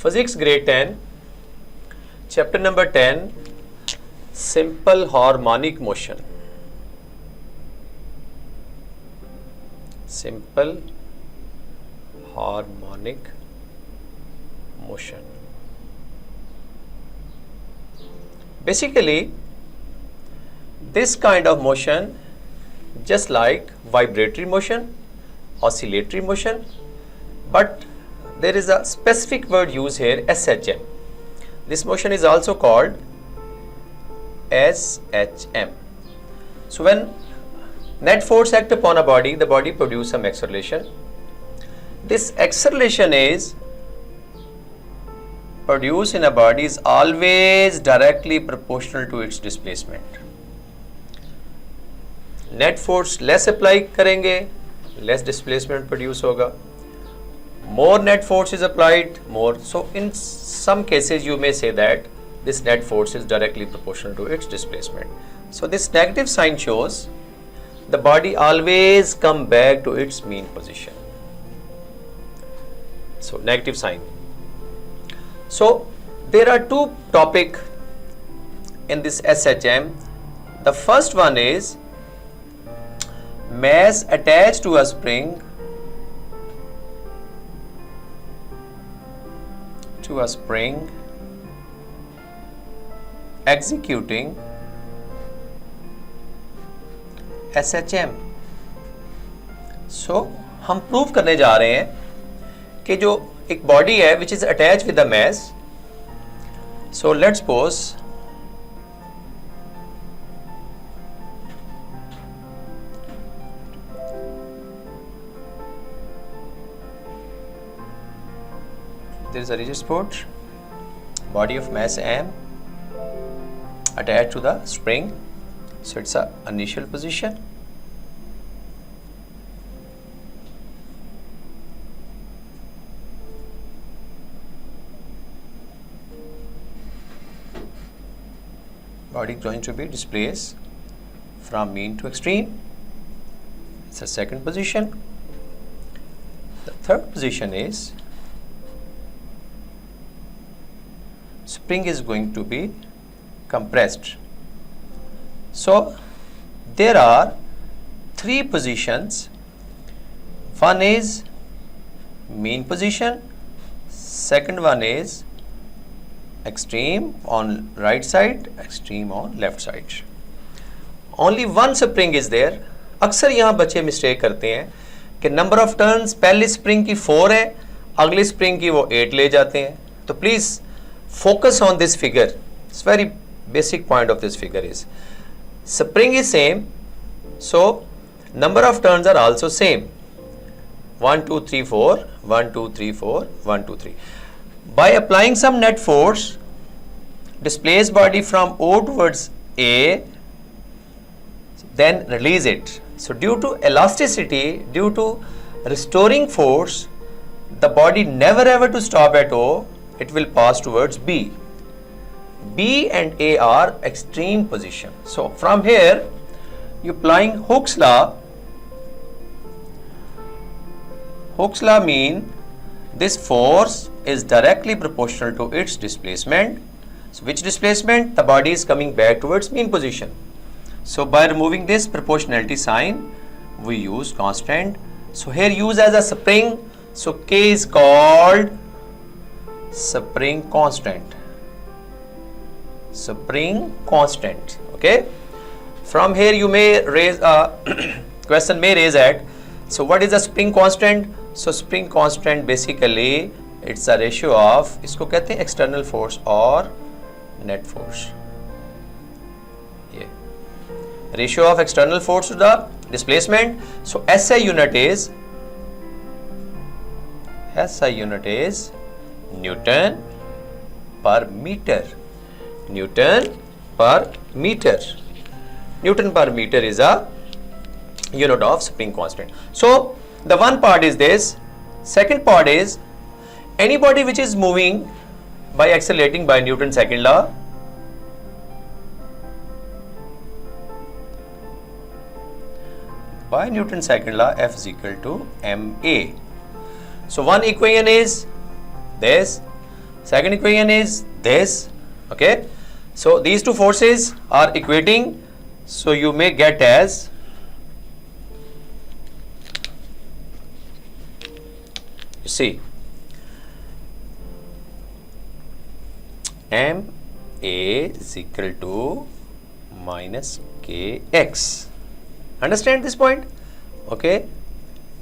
Physics grade 10, chapter number 10, simple harmonic motion. Simple harmonic motion. Basically, this kind of motion, just like vibratory motion, oscillatory motion, but there is a specific word used here, SHM. This motion is also called SHM. So when net force act upon a body, the body produces some acceleration. This acceleration is produced in a body is always directly proportional to its displacement. Net force less apply करेंगे, less displacement produce होगा. More net force is applied, more. So in some cases you may say that this net force is directly proportional to its displacement. So this negative sign shows the body always come back to its mean position. So negative sign. So there are two topics in this SHM. The first one is mass attached to a spring executing SHM. So हम prove करने जा रहे हैं कि जो एक body है which is attached with the mass. So let's suppose there is a rigid support, body of mass M attached to the spring. So it's a initial position. Body going to be displaced from mean to extreme. It's a second position. The third position is spring is going to be compressed. So there are three positions. One is mean position, second one is extreme on right side, extreme on left side. Only one spring is there. अक्सर यहाँ बच्चे mistake करते हैं कि number of turns पहली spring की 4 है, अगली स्प्रिंग की वो 8 ले जाते हैं. तो please focus on this figure. It's very basic point of this figure is spring is same, so number of turns are also same. 1 2 3 4 1 2 3 4 1 2 3. By applying some net force, displace body from O towards A, then release it. So due to elasticity, due to restoring force, the body never ever to stop at O. It will pass towards B. B and A are extreme position. So from here, you applying Hooke's law. Hooke's law mean this force is directly proportional to its displacement. So which displacement? The body is coming back towards mean position. So by removing this proportionality sign, we use constant. So here use as a spring. So K is called spring constant. Spring constant. Okay. From here you may raise a question may raise at. So what is a spring constant? So spring constant basically it's a ratio of इसको कहते हैं external force or net force. Yeah. Ratio of external force to the displacement. So SI unit is Newton per meter. Newton per meter. Newton per meter is a unit of spring constant. So the one part is this. Second part is any body which is moving by accelerating by Newton's second law. By Newton's second law, F is equal to ma. So one equation is this. Second equation is this. Okay, so these two forces are equating, so you may get as you see ma is equal to minus kx. Understand this point? Okay,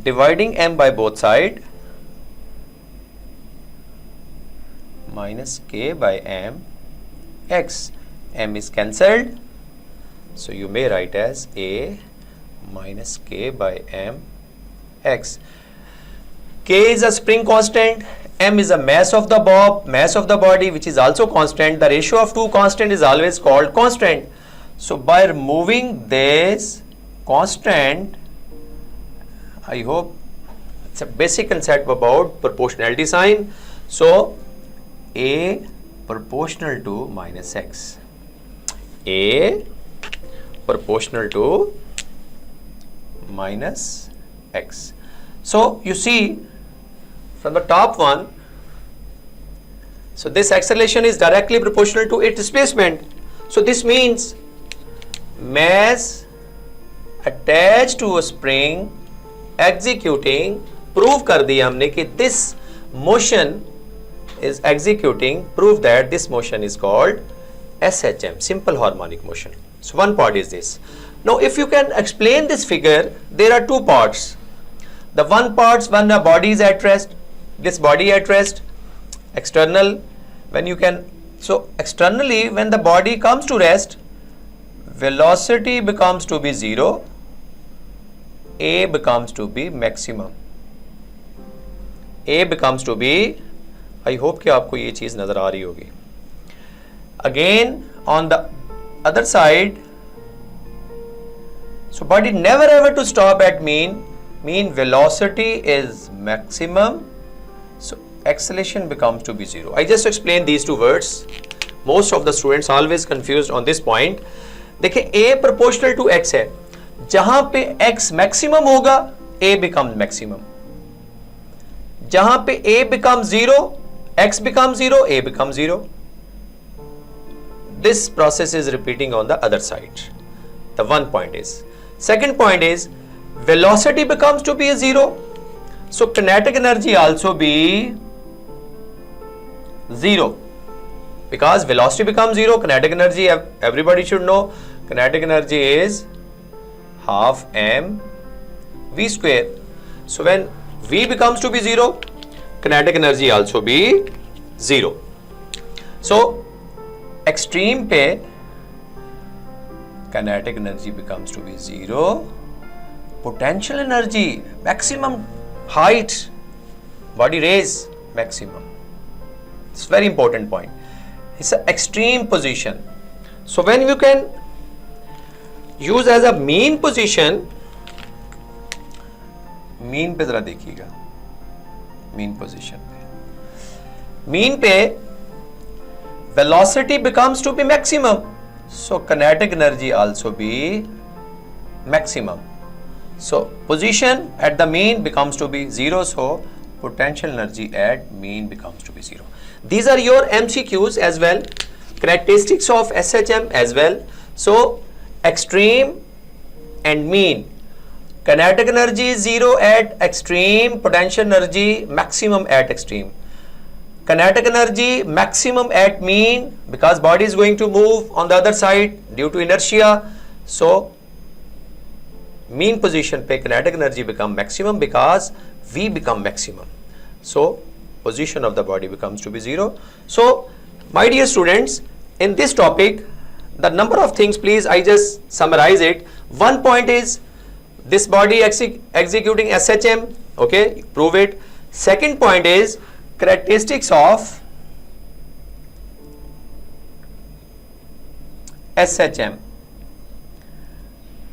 dividing m by both sides, minus k by m x. M is cancelled, so you may write as a minus k by m x. K is a spring constant, m is a mass of the body, which is also constant. The ratio of two constant is always called constant. So by removing this constant, I hope it's a basic concept about proportionality sign. So a proportional to minus x, a proportional to minus x. So you see from the top one, so this acceleration is directly proportional to its displacement. So this means mass attached to a spring executing, prove कर दिया हमने कि this motion is executing, prove that this motion is called SHM, simple harmonic motion. So one part is this. Now if you can explain this figure, there are two parts. The one part when a body is at rest, this body at rest, external, when you can, so externally when the body comes to rest, velocity becomes to be 0, a becomes to be maximum, a becomes to be, I hope कि आपको ये चीज नजर आ रही होगी. Again on the other side, so body never ever to stop at mean velocity is maximum, so acceleration becomes to be 0. I just explained these two words. Most of the students always confused on this point. देखिए a proportional to x है, जहां पे x maximum होगा a becomes maximum, जहां पे a becomes 0 x becomes 0, a becomes 0. This process is repeating on the other side. The one point is. Second point is velocity becomes to be a 0. So kinetic energy also be 0. Because velocity becomes 0, kinetic energy, everybody should know, kinetic energy is half m v square. So when v becomes to be 0, kinetic energy also be 0. So extreme पे kinetic energy becomes to be 0, potential energy maximum height, body raise maximum. It's very important point. It's an extreme position. So when you can use as a mean position, mean पे जरा देखिएगा, mean position पे, mean पे velocity becomes to be maximum, so kinetic energy also be maximum. So position at the mean becomes to be 0, so potential energy at mean becomes to be 0. These are your MCQs as well, characteristics of SHM as well. So extreme and mean, kinetic energy is 0 at extreme, potential energy maximum at extreme. Kinetic energy maximum at mean, because body is going to move on the other side due to inertia, so mean position पे kinetic energy become maximum because V become maximum. So position of the body becomes to be 0. So my dear students, in this topic, the number of things, please I just summarize it. One point is this body executing SHM, okay, prove it. Second point is characteristics of SHM.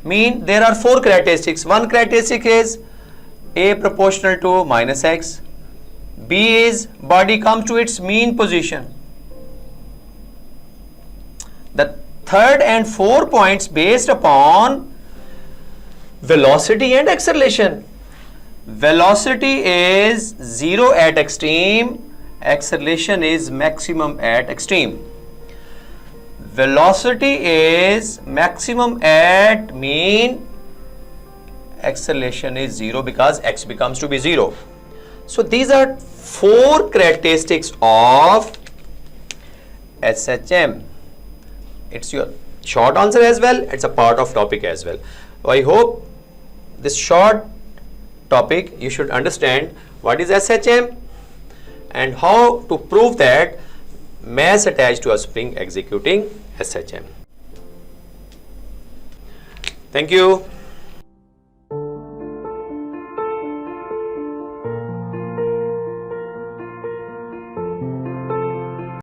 Mean there are 4 characteristics. One characteristic is A proportional to minus x. B is body comes to its mean position. The third and 4 points based upon velocity and acceleration. Velocity is 0 at extreme, acceleration is maximum at extreme. Velocity is maximum at mean, acceleration is 0 because x becomes to be 0. So these are 4 characteristics of SHM. It's your short answer as well, it's a part of topic as well. I hope this short topic you should understand what is SHM and how to prove that mass attached to a spring executing SHM. Thank you.